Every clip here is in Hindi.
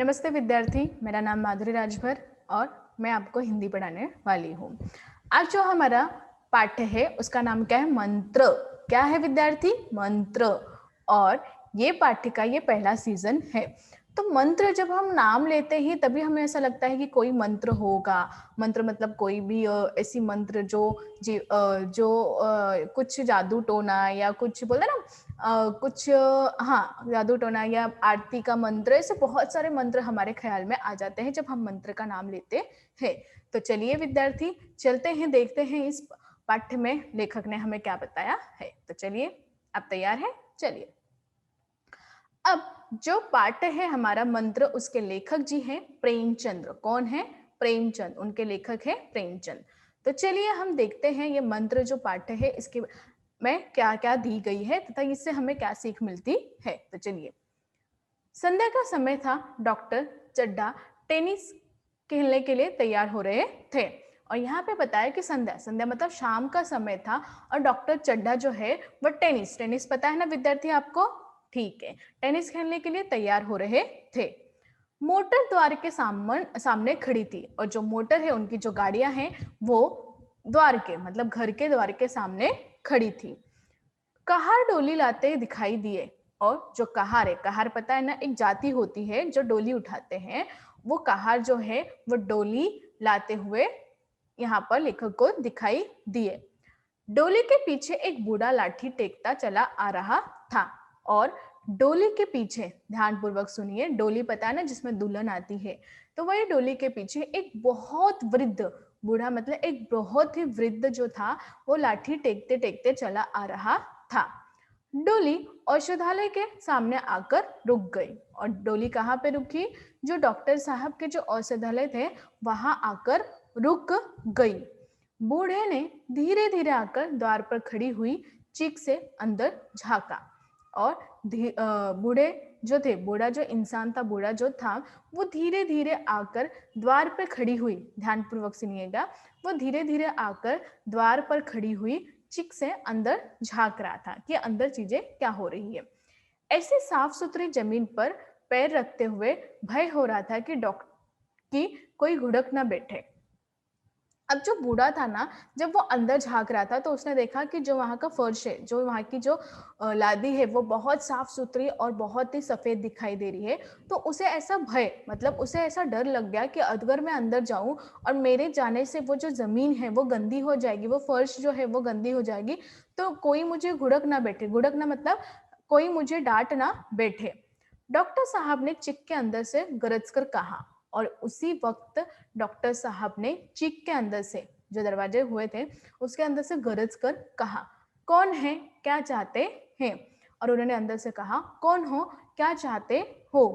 नमस्ते विद्यार्थी, मेरा नाम माधुरी राजभर और मैं आपको हिंदी पढ़ाने वाली हूँ। आज जो हमारा पाठ्य है उसका नाम क्या है? मंत्र। क्या है विद्यार्थी? मंत्र। और ये पाठ्य का ये पहला सीजन है। तो मंत्र जब हम नाम लेते ही तभी हमें ऐसा लगता है कि कोई मंत्र होगा। मंत्र मतलब कोई भी ऐसी मंत्र जो कुछ जादू टोना या कुछ बोलते हैं ना, कुछ हाँ, जादू टोना या आरती का मंत्र, ऐसे बहुत सारे मंत्र हमारे ख्याल में आ जाते हैं जब हम मंत्र का नाम लेते हैं। तो चलिए विद्यार्थी, चलते हैं, देखते हैं इस पाठ्य में लेखक ने हमें क्या बताया है। तो चलिए, आप तैयार हैं? चलिए। अब जो पाठ है हमारा मंत्र, उसके लेखक जी हैं प्रेमचंद्र। कौन है? प्रेमचंद। उनके लेखक है प्रेमचंद। तो चलिए हम देखते हैं ये मंत्र जो पाठ है इसके में क्या क्या दी गई है तथा इससे हमें क्या सीख मिलती है। तो चलिए। संध्या का समय था। डॉक्टर चड्ढा टेनिस खेलने के लिए तैयार हो रहे थे। और यहाँ पे बताया कि संध्या संध्या मतलब शाम का समय था और डॉक्टर चड्ढा जो है वह टेनिस टेनिस पता है ना विद्यार्थी आपको? ठीक है, टेनिस खेलने के लिए तैयार हो रहे थे। मोटर द्वार के सामने खड़ी थी और जो मोटर है, उनकी जो गाड़ियां हैं वो द्वार के मतलब घर के द्वार के सामने खड़ी थी। कहार डोली लाते दिखाई दिए। और जो कहार है, कहार पता है ना, एक जाति होती है जो डोली उठाते हैं, वो कहार जो है वो डोली लाते हुए यहाँ पर लेखक को दिखाई दिए। डोली के पीछे एक बूढ़ा लाठी टेकता चला आ रहा था। और डोली के पीछे, ध्यान पूर्वक सुनिए, डोली पता है ना जिसमें दुल्हन आती है, तो वही डोली के पीछे एक बहुत वृद्ध, बूढ़ा मतलब एक बहुत ही वृद्ध जो था, वो लाठी टेकते टेकते चला आ रहा था। डोली औषधालय के सामने आकर रुक गई। और डोली कहाँ पे रुकी? जो डॉक्टर साहब के जो औषधालय थे वहां आकर रुक गई। बूढ़े ने धीरे धीरे आकर द्वार पर खड़ी हुई चीख से अंदर झांका। और बूढ़े जो थे, बूढ़ा जो इंसान था, बूढ़ा जो था, वो धीरे धीरे आकर द्वार पर खड़ी हुई, ध्यानपूर्वक सुनिएगा, वो धीरे धीरे आकर द्वार पर खड़ी हुई चिक से अंदर झांक रहा था कि अंदर चीजें क्या हो रही है। ऐसी साफ सुथरी जमीन पर पैर रखते हुए भय हो रहा था कि डॉक्टर की कोई घुड़क ना बैठे। अब जो बूढ़ा था ना, जब वो अंदर झांक रहा था तो उसने देखा कि जो वहाँ का फर्श है, जो वहाँ की जो लादी है, वो बहुत साफ सुथरी और बहुत ही सफेद दिखाई दे रही है। तो उसे ऐसा भय, मतलब उसे ऐसा डर लग गया कि अगर मैं अंदर जाऊं और मेरे जाने से वो जो जमीन है वो गंदी हो जाएगी, वो फर्श जो है वो गंदी हो जाएगी, तो कोई मुझे घुड़क ना बैठे। घुड़क ना मतलब कोई मुझे डांट ना बैठे। डॉक्टर साहब ने चिक के अंदर से गरज कर कहा। और उसी वक्त डॉक्टर साहब ने चीख के अंदर से, जो दरवाजे हुए थे उसके अंदर से गरज कर कहा, कौन है, क्या चाहते हैं? और उन्होंने अंदर से कहा, कौन हो, क्या चाहते हो?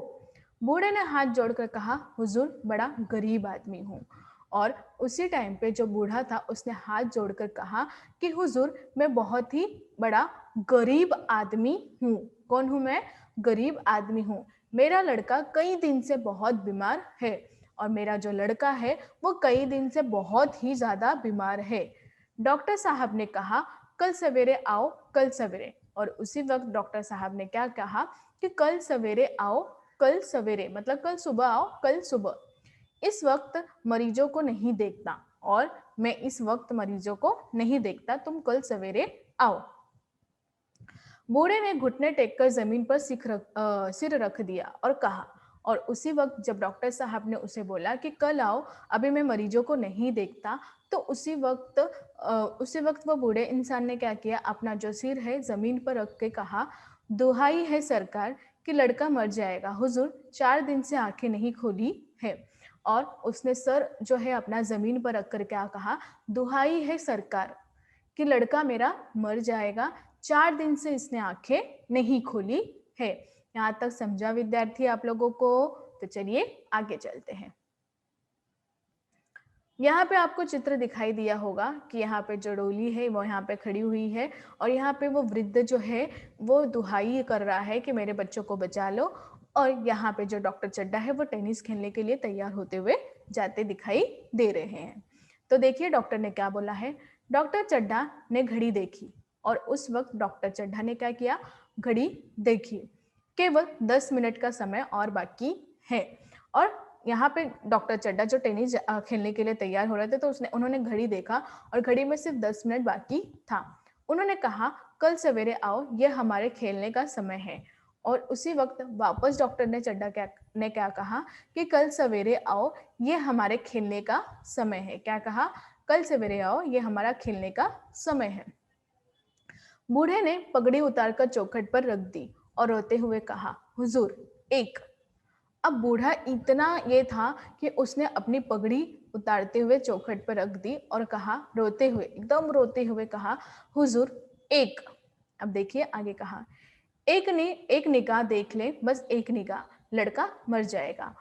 बूढ़े ने हाथ जोड़कर कहा, हुजूर, बड़ा गरीब आदमी हूँ। और उसी टाइम पे जो बूढ़ा था उसने हाथ जोड़कर कहा कि हुजूर, मैं बहुत ही बड़ा गरीब आदमी हूँ। कौन हूँ मैं? गरीब आदमी हूँ। मेरा लड़का कई दिन से बहुत बीमार है और मेरा जो लड़का है वो कई दिन से बहुत ही ज्यादा बीमार है। डॉक्टर साहब ने कहा, कल सवेरे आओ, कल सवेरे। और उसी वक्त डॉक्टर साहब ने क्या कहा कि कल सवेरे आओ, कल सवेरे मतलब कल सुबह आओ, कल सुबह। इस वक्त मरीजों को नहीं देखता और मैं इस वक्त मरीजों को नहीं देखता, तुम कल सवेरे आओ। बूढ़े ने घुटने टेककर जमीन पर सिर रख दिया और कहा। और उसी वक्त जब डॉक्टर साहब ने उसे बोला कि कल आओ, अभी मैं मरीजों को नहीं देखता, तो उसी वक्त वो बूढ़े इंसान ने क्या किया, अपना जो सिर है जमीन पर रख के कहा, दुहाई है सरकार कि लड़का मर जाएगा, हुजूर 4 दिन से आंखें नहीं खोली है। और उसने सर जो है अपना जमीन पर रख कर क्या कहा, दुहाई है सरकार कि लड़का मेरा मर जाएगा, 4 दिन से इसने आंखें नहीं खोली है। यहाँ तक समझा विद्यार्थी आप लोगों को? तो चलिए आगे चलते हैं। यहाँ पे आपको चित्र दिखाई दिया होगा कि यहाँ पे जो डोली है वो यहाँ पे खड़ी हुई है और यहाँ पे वो वृद्ध जो है वो दुहाई कर रहा है कि मेरे बच्चों को बचा लो। और यहाँ पे जो डॉक्टर चड्ढा है वो टेनिस खेलने के लिए तैयार होते हुए जाते दिखाई दे रहे हैं। तो देखिए डॉक्टर ने क्या बोला है। डॉक्टर चड्ढा ने घड़ी देखी और उस वक्त डॉक्टर चड्ढा ने क्या किया, घड़ी देखी। केवल 10 मिनट का समय और बाकी है। और यहाँ पे डॉक्टर चड्ढा जो टेनिस खेलने के लिए तैयार हो रहे थे, तो उन्होंने घड़ी देखा और घड़ी में सिर्फ 10 मिनट बाकी था। उन्होंने कहा, कल सवेरे आओ, ये हमारे खेलने का समय है। और उसी वक्त वापस डॉक्टर ने क्या कहा कि कल सवेरे आओ, ये हमारे खेलने का समय है। क्या कहा? कल सवेरे आओ, ये हमारा खेलने का समय है। बूढ़े ने पगड़ी उतारकर चौखट पर रख दी और रोते हुए कहा, हुजूर, एक। अब बूढ़ा इतना ये था कि उसने अपनी पगड़ी उतारते हुए चौखट पर रख दी और कहा, रोते हुए, एकदम रोते हुए कहा, हुजूर, एक। अब देखिए आगे कहा, एक निगाह देख ले, बस एक निगाह, लड़का मर जाएगा।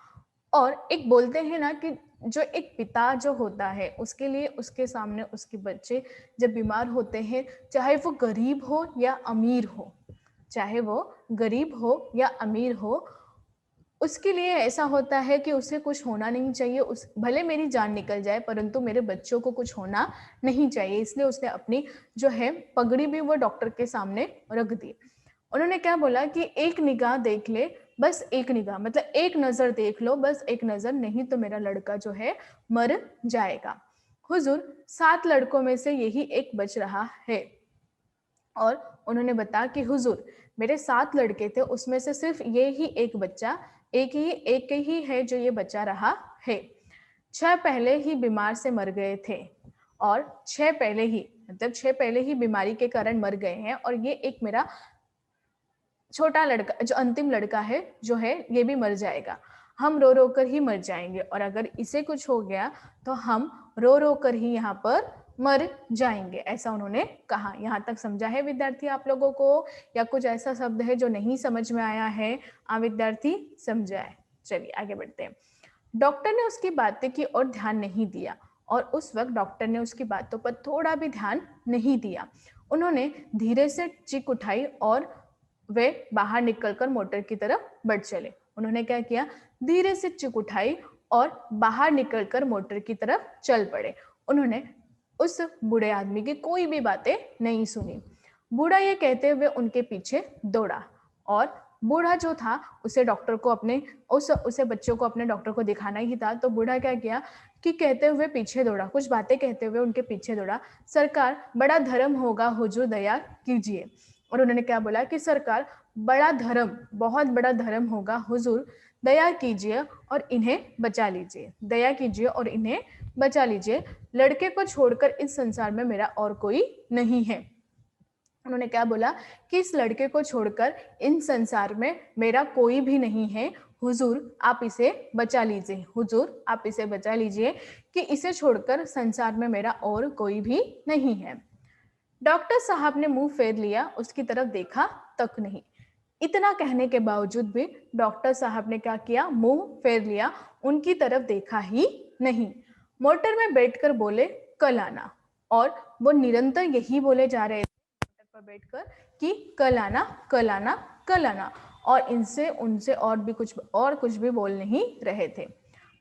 और एक बोलते हैं ना कि जो एक पिता जो होता है, उसके लिए उसके सामने उसके बच्चे जब बीमार होते हैं, चाहे वो गरीब हो या अमीर हो, चाहे वो गरीब हो या अमीर हो, उसके लिए ऐसा होता है कि उसे कुछ होना नहीं चाहिए। उस भले मेरी जान निकल जाए, परंतु मेरे बच्चों को कुछ होना नहीं चाहिए। इसलिए उसने अपनी जो है पगड़ी भी वो डॉक्टर के सामने रख दी। उन्होंने क्या बोला कि एक निगाह देख ले, बस एक निगाह, मतलब एक नजर देख लो, बस एक नजर, नहीं तो मेरा लड़का जो है मर जाएगा। हुजूर, 7 लड़कों में से यही एक बच रहा है। और उन्होंने बताया कि हुजूर, मेरे 7 लड़के थे, उसमें से सिर्फ ये ही एक बच्चा, एक ही है जो ये बचा रहा है। 6 पहले ही बीमार से मर गए थे और 6 पहले ही, मतलब 6 पहले ही बीमारी के कारण मर गए हैं, और ये एक मेरा छोटा लड़का जो अंतिम लड़का है जो है, ये भी मर जाएगा। हम रो रो कर ही मर जाएंगे, और अगर इसे कुछ हो गया तो हम रो रो कर ही यहाँ पर मर जाएंगे, ऐसा उन्होंने कहा। यहाँ तक समझा है विद्यार्थी आप लोगों को, या कुछ ऐसा शब्द है जो नहीं समझ में आया है? विद्यार्थी समझाए। चलिए आगे बढ़ते हैं। डॉक्टर ने उसकी बातें की और ध्यान नहीं दिया, और उस वक्त डॉक्टर ने उसकी बातों पर थोड़ा भी ध्यान नहीं दिया। उन्होंने धीरे से चीख उठाई और वे बाहर निकलकर मोटर की तरफ बढ़ चले। उन्होंने क्या किया? धीरे से चीख उठाई और बाहर निकलकर मोटर की तरफ चल पड़े। उन्होंने उस बूढ़े आदमी की कोई भी बातें नहीं सुनी। बूढ़ा ये कहते हुए उनके पीछे दौड़ा, और बूढ़ा जो था उसे डॉक्टर को उसे बच्चों को अपने डॉक्टर को दिखाना ही था। तो बूढ़ा क्या किया कि कहते हुए पीछे दौड़ा, कुछ बातें कहते हुए उनके पीछे दौड़ा। सरकार, बड़ा धर्म होगा, हुजूर दया कीजिए। और उन्होंने क्या बोला कि सरकार, बड़ा धर्म, बहुत बड़ा धर्म होगा, हुजूर दया कीजिए और इन्हें बचा लीजिए, दया कीजिए और इन्हें बचा लीजिए। लड़के को छोड़कर इस संसार में मेरा और कोई नहीं है। उन्होंने क्या बोला कि इस लड़के को छोड़कर इन संसार में मेरा कोई भी नहीं है, हुजूर आप इसे बचा लीजिए, हुजूर आप इसे बचा लीजिए, कि इसे छोड़कर संसार में मेरा और कोई भी नहीं है। डॉक्टर साहब ने मुंह फेर लिया, उसकी तरफ देखा तक नहीं। इतना कहने के बावजूद भी डॉक्टर साहब ने क्या किया? मुंह फेर लिया, उनकी तरफ देखा ही नहीं। मोटर में बैठकर बोले, कल आना। और वो निरंतर यही बोले जा रहे थे मोटर पर बैठकर कि कल आना, कल आना, कल आना, और इनसे उनसे और कुछ भी बोल नहीं रहे थे।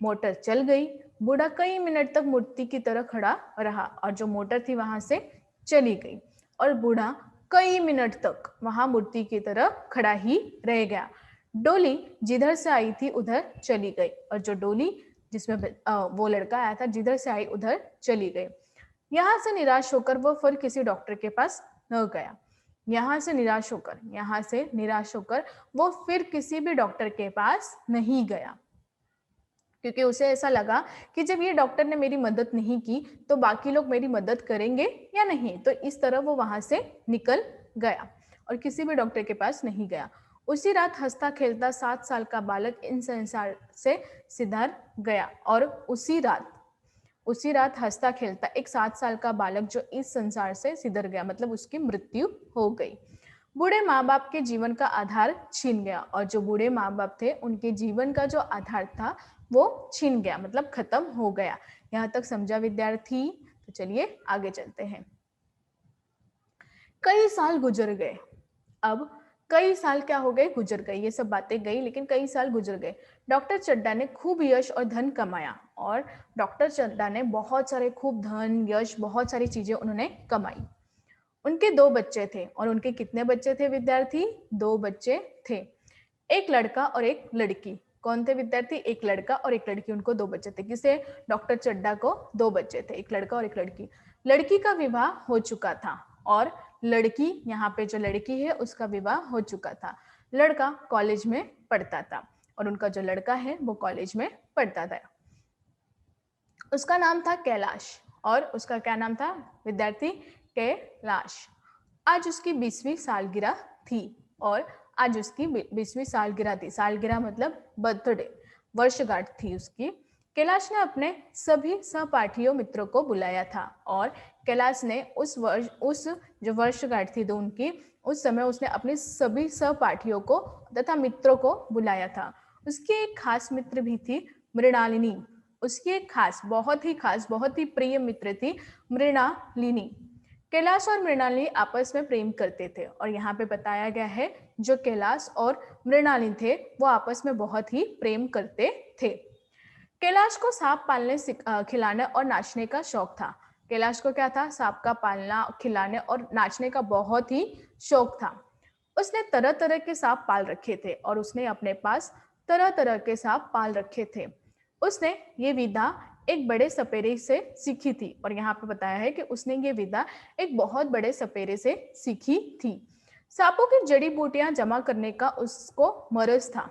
मोटर चल गई। बूढ़ा कई मिनट तक मूर्ति की तरह खड़ा रहा, और जो मोटर थी वहां से चली गई, और बूढ़ा कई मिनट तक वहां मूर्ति की तरफ खड़ा ही रह गया। डोली जिधर से आई थी उधर चली गई, और जो डोली जिसमें वो लड़का आया था, जिधर से आई उधर चली गई। यहाँ से निराश होकर वो फिर किसी डॉक्टर के पास न गया। यहाँ से निराश होकर वो फिर किसी भी डॉक्टर के पास नहीं गया, क्योंकि उसे ऐसा लगा कि जब ये डॉक्टर ने मेरी मदद नहीं की तो बाकी लोग मेरी मदद करेंगे या नहीं। तो इस तरह वो वहां से निकल गया और किसी भी डॉक्टर के पास नहीं गया। उसी रात हंसता खेलता 7 साल का बालक इन संसार से सिधार गया, और उसी रात हंसता खेलता एक 7 साल का बालक जो इस संसार से सिधर गया, मतलब उसकी मृत्यु हो गई। बूढ़े माँ बाप के जीवन का आधार छीन गया, और जो बूढ़े माँ बाप थे उनके जीवन का जो आधार था वो छीन गया, मतलब खत्म हो गया। यहाँ तक समझा विद्यार्थी? तो चलिए आगे चलते हैं। कई साल गुजर गए। अब कई साल क्या हो गए? गुजर गए। ये सब बातें गई, लेकिन कई साल गुजर गए। डॉक्टर चड्ढा ने खूब यश और धन कमाया, और डॉक्टर चड्ढा ने बहुत सारे खूब धन, यश, बहुत सारी चीजें उन्होंने कमाई। उनके 2 बच्चे थे, और उनके कितने बच्चे थे विद्यार्थी? 2 बच्चे थे, एक लड़का और एक लड़की। कौन थे विद्यार्थी? एक लड़का और एक लड़की, उनको 2 बच्चे थे। किसे? डॉक्टर चड्ढा को 2 बच्चे थे, एक लड़का और एक लड़की। लड़की का विवाह हो चुका था और लड़की, यहाँ पे जो लड़की है उसका विवाह हो चुका था। लड़का कॉलेज में पढ़ता था और उनका जो लड़का है वो कॉलेज में पढ़ता था। उसका नाम था कैलाश और उसका क्या नाम था विद्यार्थी? कैलाश। आज उसकी 20वीं सालगिरह थी और आज उसकी 20वीं सालगिरह थी। सालगिरह मतलब बर्थडे, वर्षगांठ थी उसकी। कैलाश ने अपने सभी सहपाठियों मित्रों को बुलाया था और कैलाश ने उस जो वर्षगांठ थी तो उनकी, उस समय उसने अपने सभी सहपाठियों को तथा मित्रों को बुलाया था। उसकी एक खास मित्र भी थी, मृणालिनी। उसकी एक खास, बहुत ही प्रिय मित्र थी मृणालिनी। कैलाश और मृणालिनी आपस में प्रेम करते थे और यहाँ पे बताया गया है जो कैलाश और मृणालिनी थे वो आपस में बहुत ही प्रेम करते थे। कैलाश को सांप पालने, खिलाने और नाचने का शौक था। कैलाश को क्या था? सांप का पालना, खिलाने और नाचने का बहुत ही शौक था। उसने तरह तरह के सांप पाल रखे थे और उसने अपने पास तरह तरह के सांप पाल रखे थे। उसने ये विधा एक बड़े सपेरे से सीखी थी और यहाँ पे बताया है कि उसने ये विधा एक बहुत बड़े सपेरे से सीखी थी। सांपों की जड़ी बूटियां जमा करने का उसको मरज था।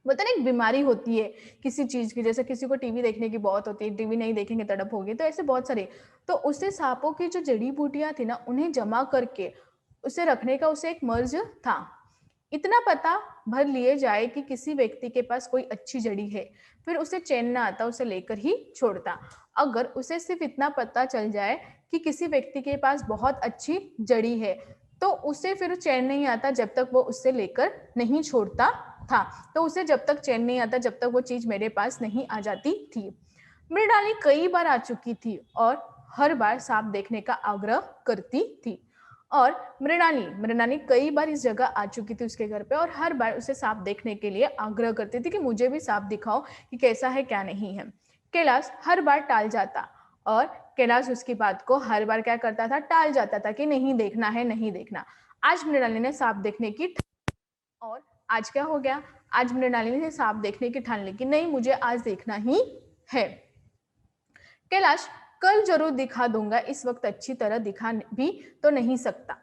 बोलते ना एक बीमारी होती है किसी चीज की, जैसे किसी को टीवी देखने की बहुत होती है, टीवी नहीं देखेंगे तड़प होगी, तो ऐसे बहुत सारे। तो उससे सांपों की जो जड़ी बूटियां थी ना उन्हें जमा करके उसे रखने का उसे एक मर्ज था। इतना पता भर लिए जाए कि किसी व्यक्ति के पास कोई अच्छी जड़ी है, फिर उसे चैन ना आता, उसे लेकर ही छोड़ता। अगर उसे सिर्फ इतना पता चल जाए कि किसी व्यक्ति के पास बहुत अच्छी जड़ी है तो उसे फिर चैन नहीं आता जब तक वो उससे लेकर नहीं छोड़ता था। तो उसे जब तक चैन नहीं आता, जब तक वो चीज मेरे पास नहीं आ जाती थी। मृणाली कई बार आ चुकी थी और हर बार सांप देखने का आग्रह करती थी। और मृणाली कई बार इस जगह आ चुकी थी उसके घर पे और हर बार उसे सांप देखने के लिए आग्रह करती थी कि मुझे भी सांप दिखाओ कि कैसा है क्या नहीं है। कैलाश हर बार टाल जाता और कैलाश उसकी बात को हर बार क्या करता था? टाल जाता था कि नहीं देखना है, नहीं देखना। आज मृणाली ने सांप देखने की और आज क्या हो गया? आज मृणालिनी ने सांप देखने की ठान ली कि नहीं मुझे आज देखना ही है। कैलाश कल जरूर दिखा दूंगा, इस वक्त अच्छी तरह दिखा भी तो नहीं सकता।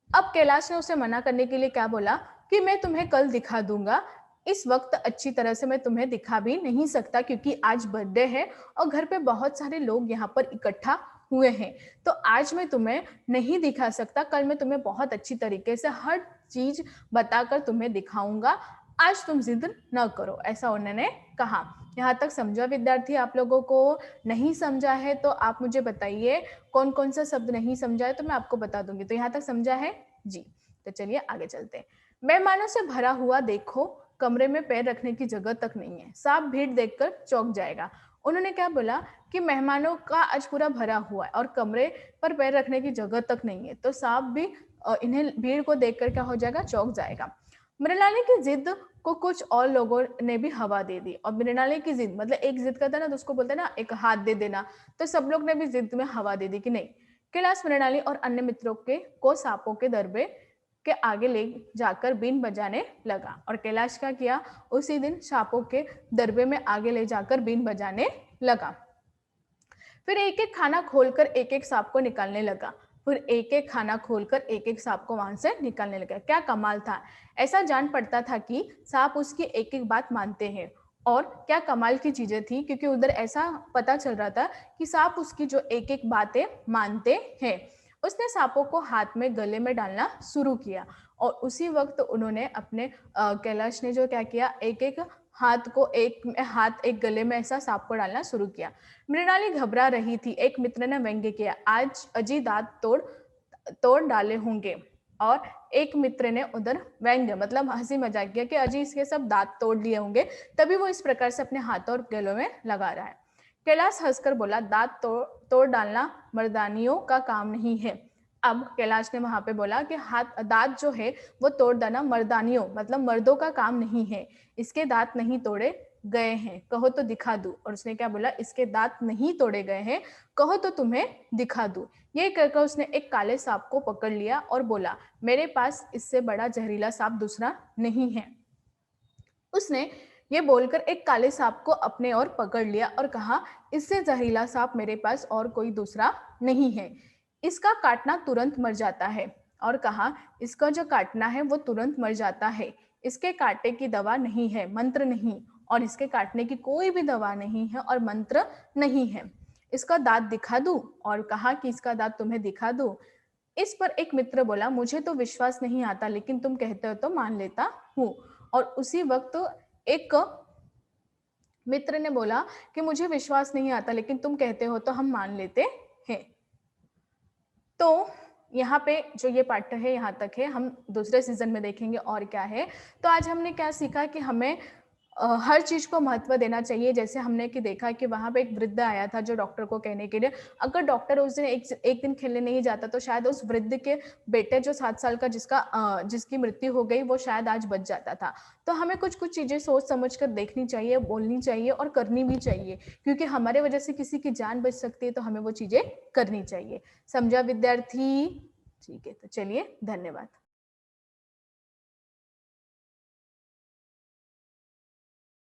अब कैलाश ने उसे मना करने के लिए क्या बोला कि मैं तुम्हें कल दिखा दूंगा, इस वक्त अच्छी तरह से मैं तुम्हें दिखा भी नहीं सकता क्योंकि आज बर्थडे है और घर पे बहुत सारे लोग यहाँ पर इकट्ठा हुए हैं, तो आज मैं तुम्हें नहीं दिखा सकता। कल मैं तुम्हें बहुत अच्छी तरीके से हर चीज बताकर तुम्हें दिखाऊंगा, आज तुम जिद न करो, ऐसा उन्होंने कहा। यहाँ तक समझा विद्यार्थी आप लोगों को? नहीं समझा है तो आप मुझे बताइए कौन कौन सा शब्द नहीं समझा है तो मैं आपको बता दूंगी। तो यहाँ तक समझा है जी? तो चलिए आगे चलते हैं। मेहमानों से भरा हुआ देखो, कमरे में पैर रखने की जगह तक नहीं है, सांप भीड़ देखकर चौंक जाएगा। उन्होंने क्या बोला कि मेहमानों का आज पूरा भरा हुआ है और कमरे पर पैर रखने की जगह तक नहीं है, तो सांप भी इन्हें भीड़ को देखकर क्या हो जाएगा? चौंक जाएगा। मृणाली की जिद को कुछ और लोगों ने भी हवा दे दी और मृणाली की जिद मतलब एक जिद करता ना तो उसको बोलते ना एक हाथ दे देना, तो सब लोग ने भी जिद में हवा दे दी कि नहीं। कैलाश मृणाली और अन्य मित्रों के को सांपों के दरबे के आगे ले जाकर बीन बजाने लगा और कैलाश क्या किया? उसी दिन सांपों के दरबे में आगे ले जाकर बीन बजाने लगा। फिर एक एक खाना खोलकर एक एक सांप को निकालने लगा। फिर एक एक खाना खोलकर एक एक सांप को वहां से निकालने लगा। क्या कमाल था! ऐसा जान पड़ता था कि सांप उसकी एक एक बात मानते हैं और क्या कमाल की चीजें थी, क्योंकि उधर ऐसा पता चल रहा था कि सांप उसकी जो एक एक बातें मानते हैं। उसने सांपों को हाथ में गले में डालना शुरू किया और उसी वक्त उन्होंने अपने कैलाश ने जो क्या किया, एक एक हाथ एक गले में ऐसा सांप को डालना शुरू किया। मृणाली घबरा रही थी। एक मित्र ने व्यंग्य किया, आज अजी दांत तोड़ तोड़ डाले होंगे। और एक मित्र ने उधर व्यंग्य मतलब हंसी मजाक किया कि अजी इसके सब दांत तोड़ लिए होंगे, तभी वो इस प्रकार से अपने हाथों और गलों में लगा रहा है। कैलाश हंसकर बोला, दांत तोड़ डालना मर्दानियों का काम नहीं है। अब कैलाश ने वहां पे बोला कि हाथ दांत जो है वो तोड़ देना मर्दानियों मतलब मर्दों का काम नहीं है, इसके दांत नहीं तोड़े गए हैं, कहो तो दिखा दूं। और उसने क्या बोला? इसके दांत नहीं तोड़े गए हैं, कहो तो तुम्हें दिखा दूं। ये कहकर उसने एक काले सांप को पकड़ लिया और बोला, मेरे पास इससे बड़ा जहरीला सांप दूसरा नहीं है। उसने ये बोलकर एक काले सांप को अपने ओर पकड़ लिया और कहा, इससे जहरीला सांप मेरे पास और कोई दूसरा नहीं है। इसका काटना तुरंत मर जाता है। और कहा, इसका जो काटना है वो तुरंत मर जाता है। इसके कांटे की दवा नहीं है, मंत्र नहीं, और इसके काटने की कोई भी दवा नहीं है और मंत्र नहीं है। इसका दांत दिखा दूं? और कहा कि इसका दांत तुम्हें दिखा दूं। इस पर एक मित्र बोला, मुझे तो विश्वास नहीं आता, लेकिन तुम कहते हो तो मान लेता हूँ। और उसी वक्त एक मित्र ने बोला कि मुझे विश्वास नहीं आता, लेकिन तुम कहते हो तो हम मान लेते हैं। तो यहाँ पे जो ये पाठ है यहाँ तक है, हम दूसरे सीजन में देखेंगे और क्या है। तो आज हमने क्या सीखा कि हमें हर चीज़ को महत्व देना चाहिए। जैसे हमने कि देखा कि वहाँ पे एक वृद्ध आया था जो डॉक्टर को कहने के लिए, अगर डॉक्टर उस दिन एक दिन खेलने नहीं जाता तो शायद उस वृद्ध के बेटे जो 7 साल का जिसकी मृत्यु हो गई वो शायद आज बच जाता था। तो हमें कुछ-कुछ चीज़ें सोच समझ कर देखनी चाहिए, बोलनी चाहिए और करनी भी चाहिए, क्योंकि हमारे वजह से किसी की जान बच सकती है, तो हमें वो चीज़ें करनी चाहिए। समझा विद्यार्थी? ठीक है, तो चलिए धन्यवाद।